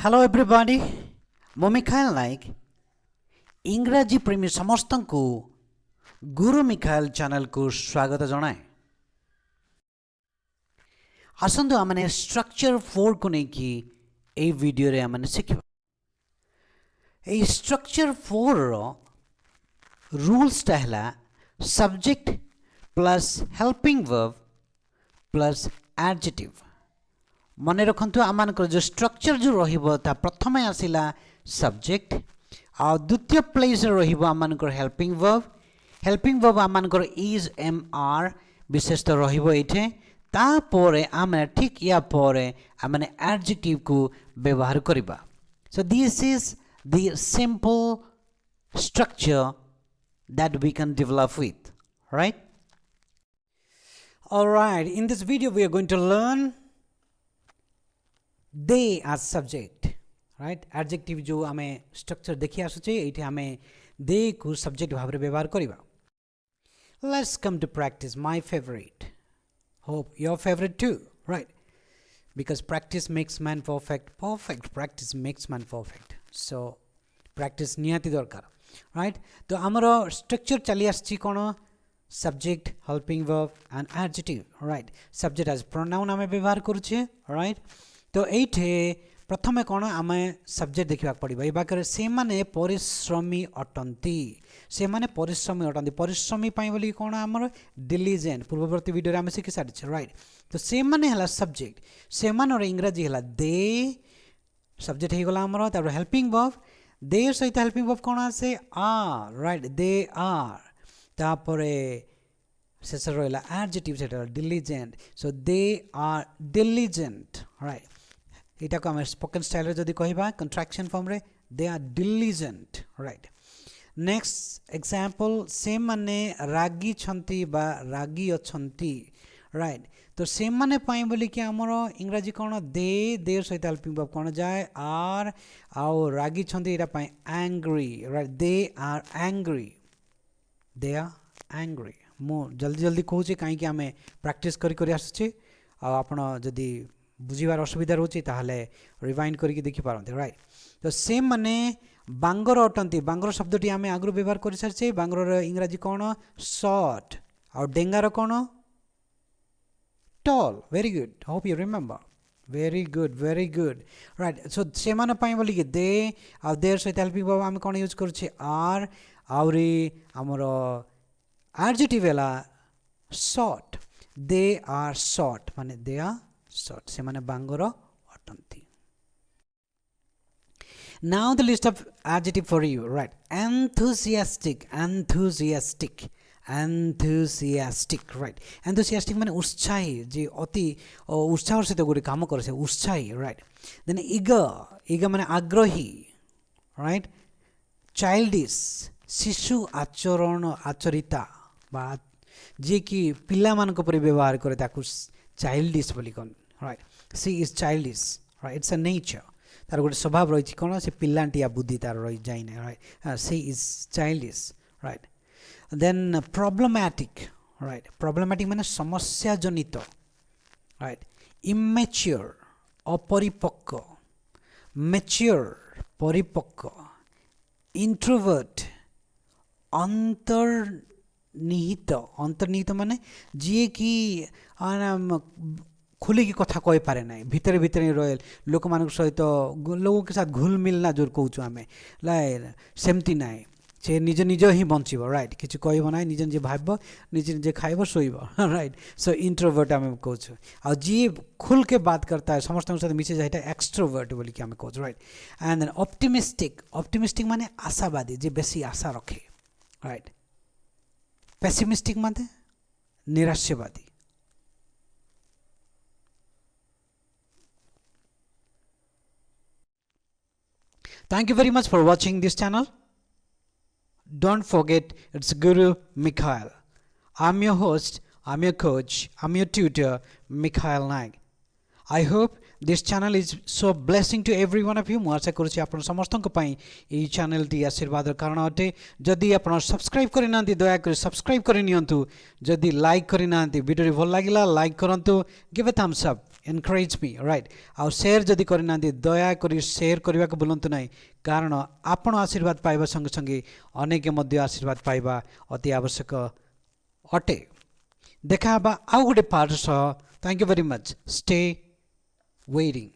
Hello everybody, ମୁଁ ମିଖାଏଲ ନାୟକ ଇଂରାଜୀ ପ୍ରେମୀ ସମସ୍ତଙ୍କୁ ଗୁରୁ ମିଖାଏଲ ଚ୍ୟାନେଲକୁ ସ୍ୱାଗତ ଜଣାଏ। ଆସନ୍ତୁ ଆମେ ଷ୍ଟ୍ରକ୍ଚର 4 କୁ ନେଇକି ଏହି ଭିଡ଼ିଓରେ ଆମେ ଶିଖିବା। ଏହି ଷ୍ଟ୍ରକ୍ଚର 4 ର ରୁଲ୍ସଟା ହେଲା subject plus helping verb plus adjective। मने रखु आमर जो स्ट्रक्चर जो रा प्रथम आसला सब्जेक्ट आ द्वितीय प्लेस रमर हेल्पिंग वर्ब आमर इज एम आर विशेषतः रही आम ठीक या आम एडजेक्टिव को व्यवहार करवा। So this is the simple structure that we can develop with, right? Alright, in this video we are going to learn they as subject, right? adjective जो आमे structure देखि आसुचे एठी आमे they को subject भाबरे व्यवहार करिबा। Let's come to practice, my favorite, hope your favorite too, right? Because practice makes man perfect practice makes man perfect, so practice निहाती दरकार, right? तो हमरो structure चली आछि कोन subject, helping verb and adjective, right? subject as pronoun आमे व्यवहार करूचे, right? तो ये प्रथम कौन आम सब्जेक्ट देखा पड़ा ये से माने परिश्रमी अटंती, से माने परिश्रमी अटंती, परिश्रमी बोली कौन आमर डिलिजेंट पूर्ववर्ती वीडियो आम शिखी सारी, राइट? तो से माने हला सब्जेक्ट, से मानर इंग्राजी हला दे, सब्जेक्ट हो गला आमर तापर हेल्पिंग वर्ब, दे सहित हेल्पिंग वर्ब कौन आसे आर, राइट? दे आर तापरे शेष रहा एडजेक्टिव से diligent, so they are diligent, right? इटा को आम स्पोकन स्टाइल रे जदि कहिबा कंट्रैक्शन फॉर्म रे they are diligent, right? Next example, she माने रागी छंती बा रागी अछंती, राइट? तो से माने पाई बोली कि हमरो इंग्रजी कोन दे सहित हेल्पिंग वर्ब कोन जाय आर, आउ रागी छंती इटा पाई angry, right? They are angry, they are angry. मु जल्दी जल्दी कहूँ कहीं आम प्रैक्टिस करी आसुचे आपण जदि बुझीबार असुविधा रोचे ताहले रिवाइंड करके देखि पारंते, राइट? तो से माने बांगर अटंती, बांगर शब्दटी आम आगु व्यवहार कर सारी, बांगर इंग्राजी कौन शॉर्ट, और डेंगार कौन tall. Very good, hope you remember, very good, right? So से माने पाई बोली कि दे आ देर सहित हेल्पिंग वर्ब आम कौन यूज करुचे आर, आउरी हमर एडजेक्टिव है शॉर्ट, दे आर शॉर्ट माने दे आर शॉर्ट, से माने बांगर अटंती। Now the list of adjective for you, right? Enthusiastic, right? Enthusiastic माने उत्साही, जे अति उत्साह से तो गोटे काम करे, उत्साही, right? Then eager माने आग्रही, right? Childish, शिशु आचरिता बा जे कि पिला मान को व्यवहार करे ताकू चाइल्डिश बोली कौन, right? She is childish, right? It's a nature, तार गोटे स्वभाव रही कौन से पिलांटिया बुद्धि तार रही जाए ना, right? She is childish, right? Then problematic, right? Problematic माने समस्या जनित, राइट? इमेच्योर अपरिपक्व, मैच्योर परिपक्व, इंट्रोवर्ट अंतर्निहित माने जी कि खुली की कथा कही पारे ना, भितर रहे लोक मान सहित लोगों के साथ घुल मिल ना जोर कहूँ आम लाइक सेमती ना, से निज ही बंचब, राइट? किसी कह ना, निजे निजे भाव, निजे खाइब शोब, राइट? सो इंट्रोवर्ट आम कहूँ, आ जी खुल के बात करता है समस्त साथ मिसे जाए एक्सट्रोवर्ट बोली आम कहूँ, राइट? एंड देन ऑप्टिमिस्टिक माने आशावादी, जे बेसी आशा रखे, राइट? पेसिमिस्टिक माने निराशावादी। Thank you very much for watching this channel. Don't forget, it's Guru Mikhael. I'm your host, I'm your coach, I'm your tutor, Mikhael Naik. I hope this channel is so blessing to every one of you. मुझे आशा करुँच आप समस्त ये channel T आशीर्वाद कारण अटे। जदि आप subscribe करना दयाकोरी सब्सक्राइब करनी, जदि लाइक करना वीडियो भल लगे लाइक करूँ, give a thumbs up. encourage me, right? आउ शेयर जदि करना दया करी शेयर करने को बोलतु ना कारण आपण आशीर्वाद पाइबा संगे संगे अनेक मध्य आशीर्वाद पाइबा अति आवश्यक अटे देखा आउ गोटे पार्ट सह thank you very much stay waiting